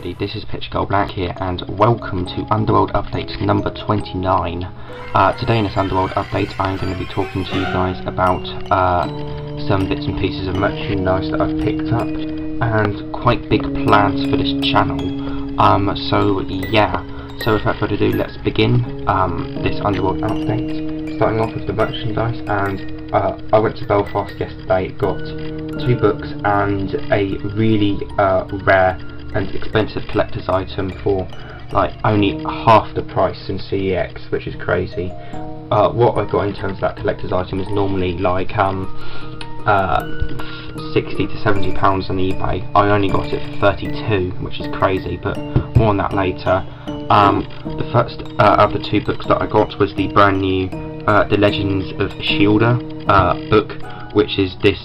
everybody, this is Pitch Gold Black here, and welcome to Underworld Updates number 29. Today in this Underworld Update I'm going to be talking to you guys about some bits and pieces of merchandise that I've picked up, and quite big plans for this channel. So without further ado, let's begin this Underworld Update, starting off with the merchandise. And I went to Belfast yesterday, got 2 books and a really rare and expensive collector's item for like only half the price in CEX, which is crazy. What I got in terms of that collector's item is normally like 60 to 70 pounds on eBay. I only got it for 32, which is crazy, but more on that later. The first of the 2 books that I got was the brand new The Legends of Ashildr book, which is this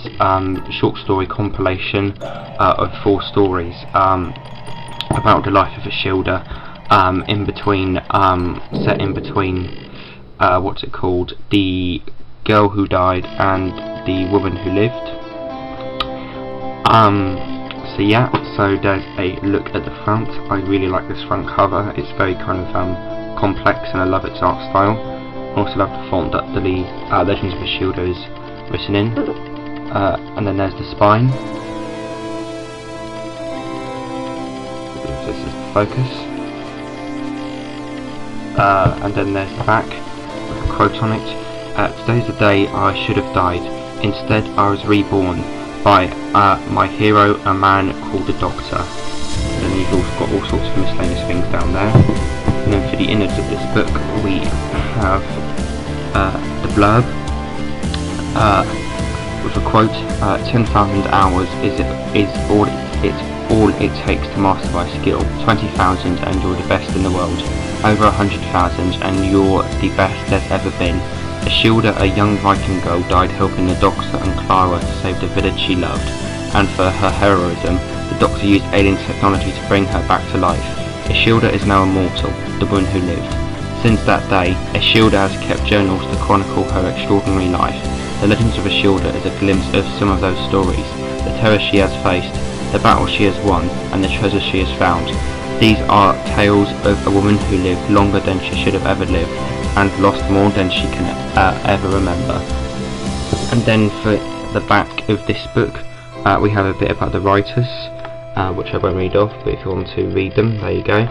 short story compilation of 4 stories about the life of Ashildr, set in between what's it called, the girl who died and the woman who lived. So there's a look at the front. I really like this front cover. It's very kind of complex, and I love its art style. I also love the font that the Legends of Ashildr is written in. And then there's the spine. This is the focus. And then there's the back with a quote on it. Today's the day I should have died. Instead I was reborn by my hero, a man called the Doctor. And then you've also got all sorts of miscellaneous things down there. And then for the innards of this book we have the blurb with a quote: 10,000 hours is all it takes to master my skill. 20,000 and you're the best in the world. Over 100,000 and you're the best there's ever been. Ashildr, a young Viking girl, died helping the Doctor and Clara to save the village she loved, and for her heroism, the Doctor used alien technology to bring her back to life. Ashildr is now immortal, the woman who lived. Since that day, Ashildr has kept journals to chronicle her extraordinary life. The Legends of Ashildr is a glimpse of some of those stories, the terrors she has faced, the battles she has won, and the treasures she has found. These are tales of a woman who lived longer than she should have ever lived, and lost more than she can ever remember. And then for the back of this book, we have a bit about the writers, which I won't read off, but if you want to read them, there you go.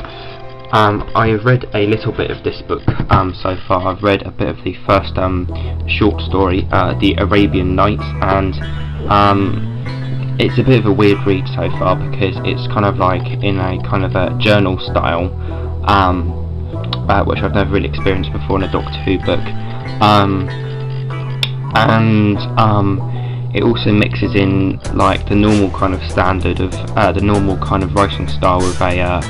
I have read a little bit of this book so far. I've read a bit of the first short story, The Arabian Nights, and it's a bit of a weird read so far because it's kind of like in a kind of a journal style, which I've never really experienced before in a Doctor Who book, it also mixes in like the normal kind of standard of the normal kind of writing style of a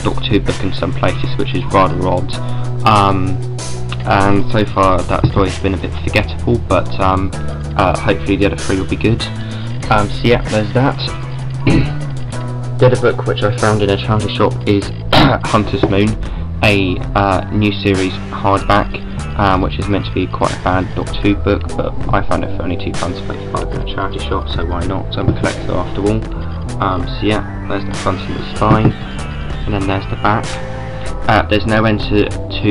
Doctor Who book in some places, which is rather odd. And so far that story's been a bit forgettable, but hopefully the other 3 will be good. So yeah, there's that. The other book which I found in a charity shop is Hunter's Moon, a new series hardback, which is meant to be quite a bad Doctor Who book, but I found it for only £2.25 in a charity shop, so why not? I'm a collector after all. So yeah, there's the front and the spine, and then there's the back. There's no end to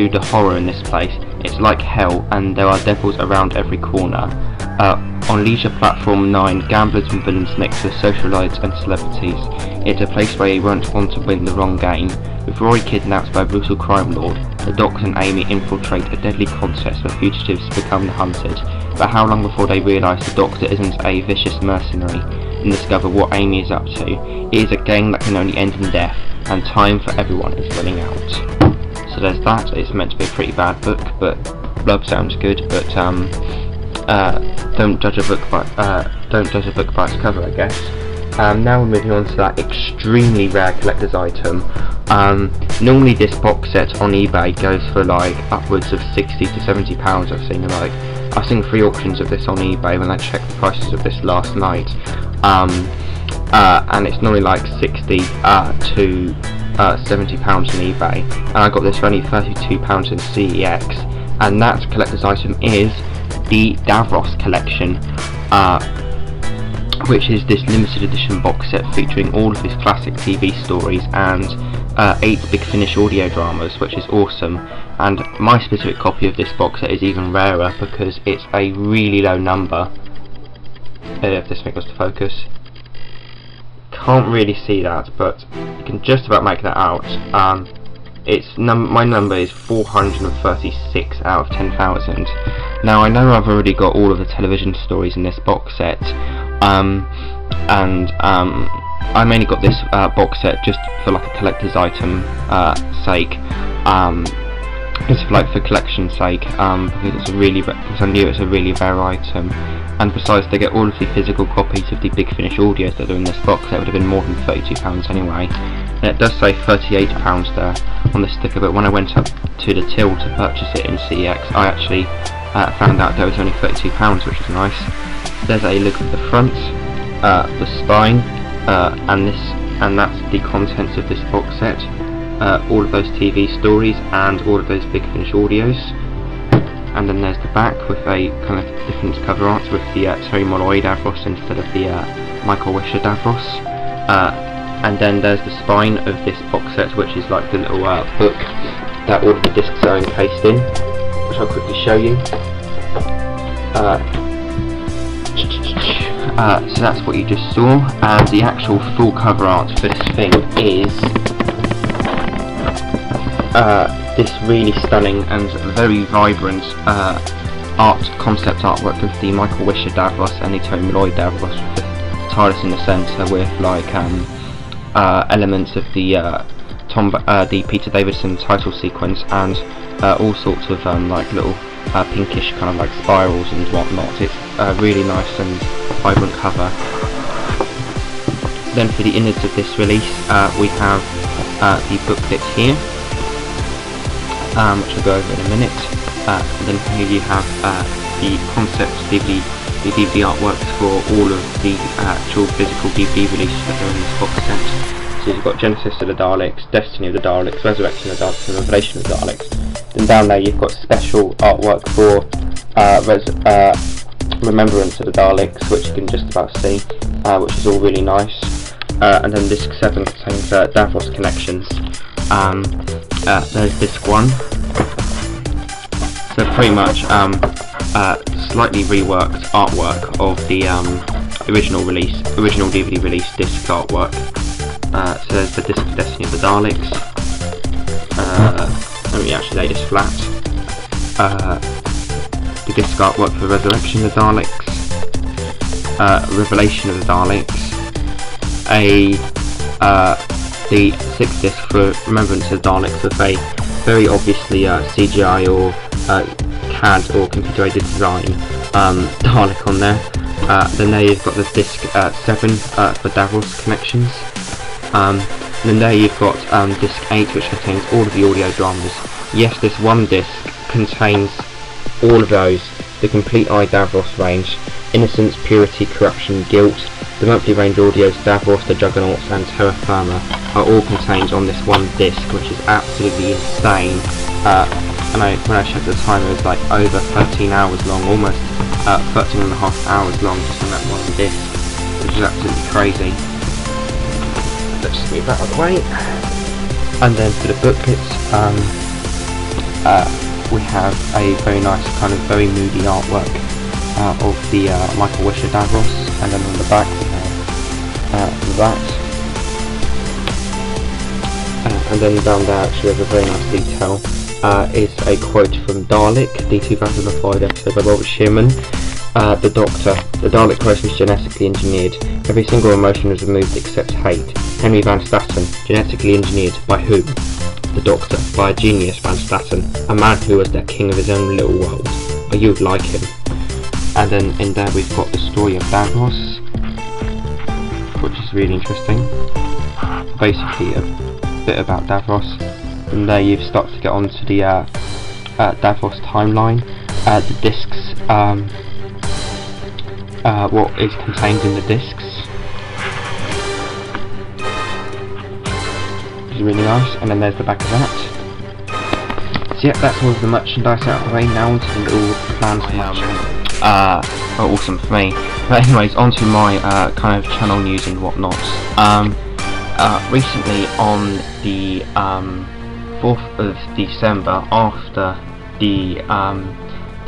the horror in this place. It's like hell, and there are devils around every corner. On Leisure Platform 9, gamblers and villains mix with socialites and celebrities. It's a place where you won't want to win the wrong game. With Rory kidnapped by a brutal crime lord, the Doctor and Amy infiltrate a deadly contest where fugitives become the hunted. But how long before they realise the Doctor isn't a vicious mercenary, and discover what Amy is up to? It is a game that can only end in death, and time for everyone is running out. So there's that. It's meant to be a pretty bad book, but blurb sounds good. But don't judge a book by its cover, I guess. Now we're moving on to that extremely rare collector's item. Normally this box set on eBay goes for like upwards of 60 to 70 pounds. I've seen 3 auctions of this on eBay when I checked the prices of this last night. And it's normally like 60 to 70 pounds on eBay, and I got this for only 32 pounds in CEX, and that collector's item is the Davros collection, which is this limited edition box set featuring all of his classic TV stories and 8 Big Finish audio dramas, which is awesome. And my specific copy of this box set is even rarer because it's a really low number. If this thing was to focus, can't really see that, but you can just about make that out. My number is 436 out of 10,000. Now I know I've already got all of the television stories in this box set, and I mainly got this box set just for like a collector's item sake, just for collection's sake, because I knew it's a really rare item. And besides, they get all of the physical copies of the Big Finish audios that are in this box. That would have been more than £32 anyway. And it does say £38 there on the sticker, but when I went up to the till to purchase it in CEX, I actually found out there was only £32, which is nice. There's a look at the front, the spine, and that's the contents of this box set. All of those TV stories and all of those Big Finish audios. And then there's the back with a kind of different cover art with the Terry Molloy Davros instead of the Michael Wisher Davros. And then there's the spine of this box set, which is like the little book that all of the discs are encased in, which I'll quickly show you. So that's what you just saw, and the actual full cover art for this thing is this really stunning and very vibrant concept artwork of the Michael Wisher Davros and the Tony Molloy Davros, with the TARDIS in the centre with like elements of the Peter Davison title sequence and all sorts of like little pinkish kind of like spirals and whatnot. It's a really nice and vibrant cover. Then for the innards of this release, we have the booklet here, which I'll go over in a minute. Then here you have the concept DVD artworks for all of the actual physical DVD releases that are in this box set. So you've got Genesis of the Daleks, Destiny of the Daleks, Resurrection of the Daleks, and Revelation of the Daleks. Then down there you've got special artwork for Remembrance of the Daleks, which you can just about see, which is all really nice. And then disc 7 contains Davros Connections. There's disc 1. So pretty much slightly reworked artwork of the original DVD release disc artwork. So there's the disc of Destiny of the Daleks. Let me actually lay this flat. The disc artwork for Resurrection of the Daleks, Revelation of the Daleks, the 6th disc for Remembrance of the Daleks with a very obviously CGI or CAD or computer aided design Dalek on there. Then there you've got the disc 7 for Davros Connections. And then there you've got disc 8, which contains all of the audio dramas. Yes, this one disc contains all of those, the complete Davros range, Innocence, Purity, Corruption, Guilt, the monthly range audios, Davros, the Juggernauts and Terra Firma are all contained on this one disc, which is absolutely insane. And when I checked the time, it was like over 13 hours long, almost 13 and a half hours long just on that one disc, which is absolutely crazy. Let's just move that out of the way. And then for the booklets, we have a very nice kind of very moody artwork of the Michael Wisher Davros, and then on the back we have that, and then down there actually there's a very nice detail, is a quote from Dalek, the 2005 episode by Robert Shearman. The Doctor, the Dalek race was genetically engineered. Every single emotion was removed except hate. Henry Van Statten, genetically engineered by whom? The Doctor, by a genius Van Statten, a man who was the king of his own little world. Are you like him? And then in there we've got the story of Davros, which is really interesting. Basically a bit about Davros. And there you've started to get onto the Davros timeline. The discs, what is contained in the discs, which is really nice. And then there's the back of that. So yeah, that's all of the merchandise out of the way. Now onto the little plans for merchandise. awesome for me. But anyways, on to my kind of channel news and whatnot. Recently on the 4th of December, after the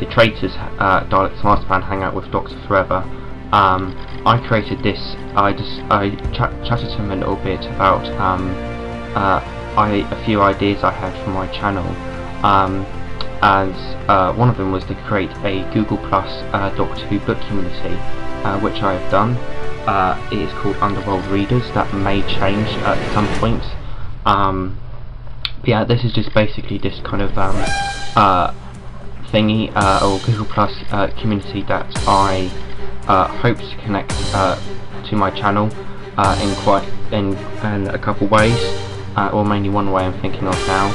Traitors Dialects Masterplan Hangout with Dr. Forever, I created this. I chatted to him a little bit about a few ideas I had for my channel, as one of them was to create a Google Plus Doctor Who book community, which I have done. It is called Underworld Readers. That may change at some point. But yeah, this is just basically this kind of thingy or Google Plus community that I hope to connect to my channel in a couple ways, or mainly one way I'm thinking of now.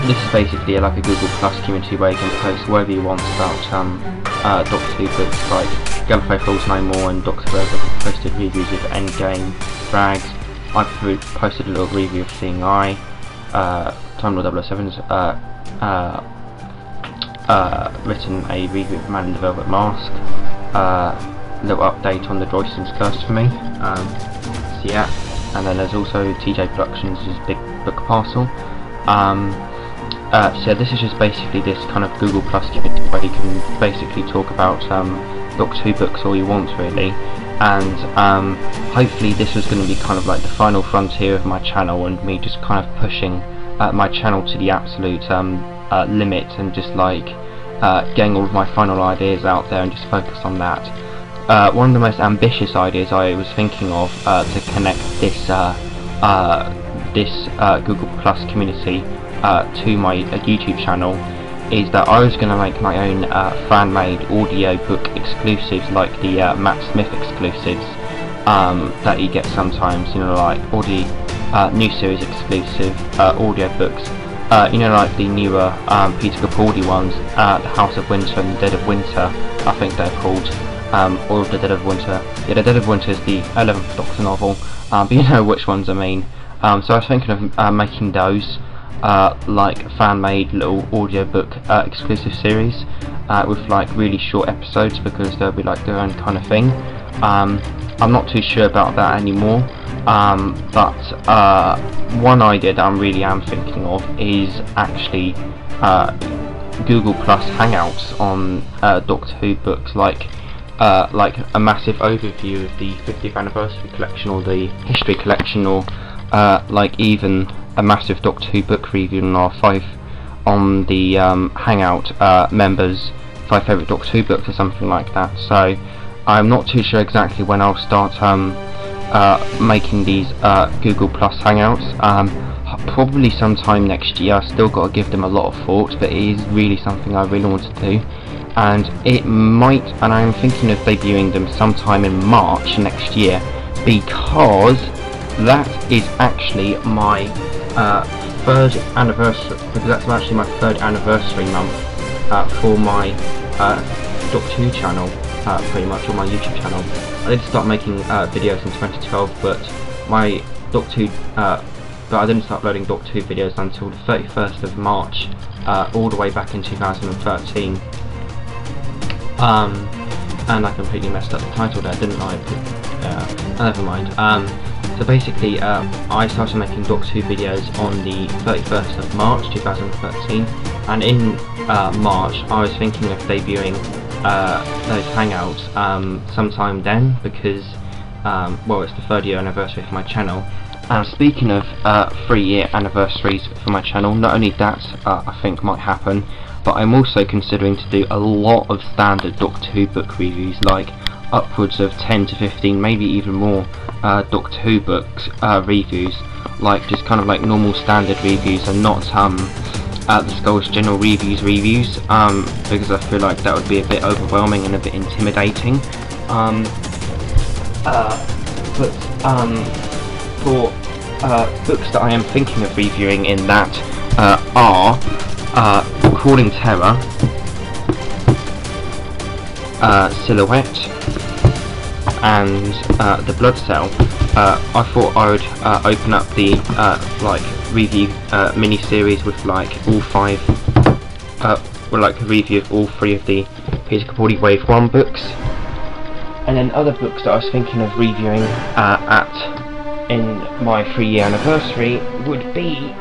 This is basically like a Google Plus community where you can post whatever you want about Doctor Who books like Gallifrey Falls No More and Doctor Forever posted reviews of Endgame, Drags. I posted a little review of Seeing Eye, Time Lord 007's written a review of Man in the Velvet Mask, little update on the Droydston's Curse for me, so yeah, and then there's also TJ Productions' Big Book Parcel. So this is just basically this kind of Google Plus community where you can basically talk about Doctor Who books all you want really, and hopefully this was going to be kind of like the final frontier of my channel and me just kind of pushing my channel to the absolute limit and just like getting all of my final ideas out there and just focus on that. One of the most ambitious ideas I was thinking of to connect this Google Plus community to my YouTube channel is that I was going to make my own fan-made audio book exclusives, like the Matt Smith exclusives that you get sometimes, you know, like audio new series exclusive audio books, you know, like the newer Peter Capaldi ones, The House of Winter and The Dead of Winter, I think they're called, or The Dead of Winter. Yeah, The Dead of Winter is the 11th Doctor novel, but you know which ones I mean. So I was thinking of making those like fan-made little audiobook exclusive series with like really short episodes, because they'll be like their own kind of thing. I'm not too sure about that anymore, but one idea that I really am thinking of is actually Google Plus Hangouts on Doctor Who books, like a massive overview of the 50th anniversary collection or the history collection, or like even a massive Doctor Who book review on the Hangout members' 5 favourite Doctor Who books or something like that. So I'm not too sure exactly when I'll start making these Google Plus Hangouts. Probably sometime next year. I've still got to give them a lot of thought, but it is really something I really want to do, and it might, and I'm thinking of debuting them sometime in March next year, because that is actually my 3rd anniversary, because that's actually my 3rd anniversary month for my Doctor Who channel, pretty much, or my YouTube channel. I did start making videos in 2012, but my Doctor Who, but I didn't start uploading Doctor Who videos until the 31st of March, all the way back in 2013. And I completely messed up the title there, didn't I? Never mind. So basically, I started making Doctor Who videos on the 31st of March 2013, and in March I was thinking of debuting those Hangouts sometime then, because well, it's the 3rd year anniversary for my channel. And speaking of 3-year anniversaries for my channel, not only that I think might happen, but I'm also considering to do a lot of standard Doctor Who book reviews, like upwards of 10 to 15, maybe even more Doctor Who books reviews, like just kind of like normal standard reviews, and not the Skull's General Reviews because I feel like that would be a bit overwhelming and a bit intimidating. For books that I am thinking of reviewing in that are Crawling Terror, Silhouette, and The Blood Cell. I thought I would open up the like review mini-series with like all like a review of all 3 of the Peter Capaldi Wave 1 books. And then other books that I was thinking of reviewing in my 3-year anniversary would be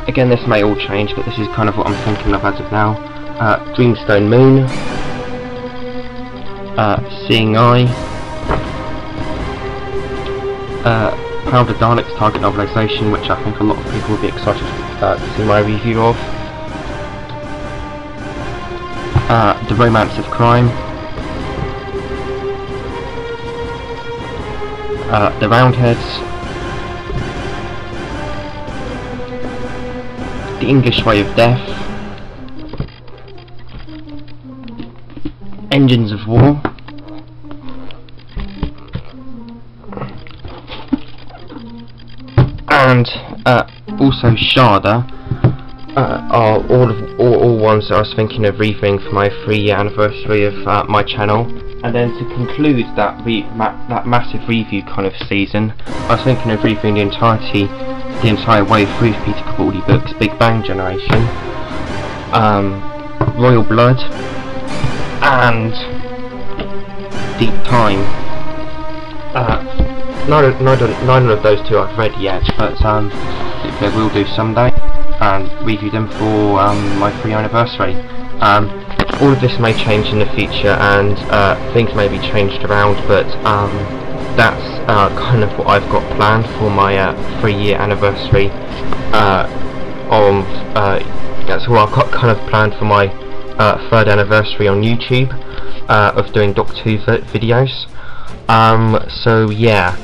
again, this may all change, but this is kind of what I'm thinking of as of now. Dreamstone Moon, Seeing Eye, Powder Dalek's Target Novelisation, which I think a lot of people will be excited to see my review of. The Romance of Crime, The Roundheads, The English Way of Death, Engines of War, and also Ashildr are all ones that I was thinking of reviewing for my 3-year anniversary of my channel. And then to conclude that massive review kind of season, I was thinking of reviewing the entire Wave 3 of Peter Capaldi books: Big Bang Generation, Royal Blood, and Deep Time. Neither of those 2 I've read yet, but I will do someday and review them for my 3-year anniversary. All of this may change in the future, and things may be changed around, but that's kind of what I've got planned for my 3-year anniversary. That's what I've got kind of planned for my 3rd anniversary on YouTube of doing Doctor Who videos. So yeah,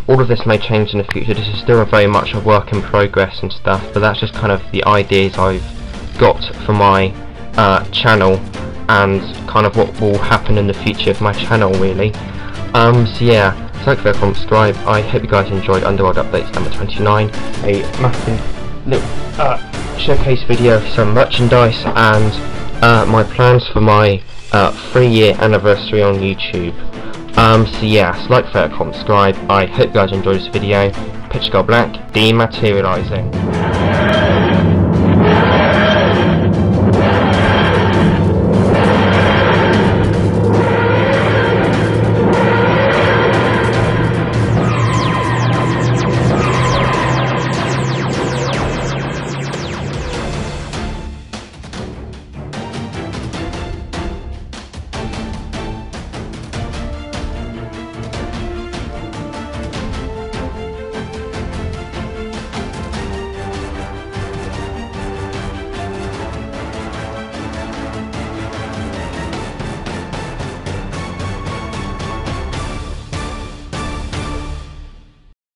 all of this may change in the future. This is still very much a work in progress and stuff, but that's just kind of the ideas I've got for my channel, and kind of what will happen in the future of my channel, really. So yeah, thanks for subscribe. I hope you guys enjoyed Underworld Updates number 29, a massive little showcase video of some merchandise and my plans for my 3-year anniversary on YouTube. So yeah, like, favorite, comment, subscribe. I hope you guys enjoyed this video. Picture Girl Black, dematerializing.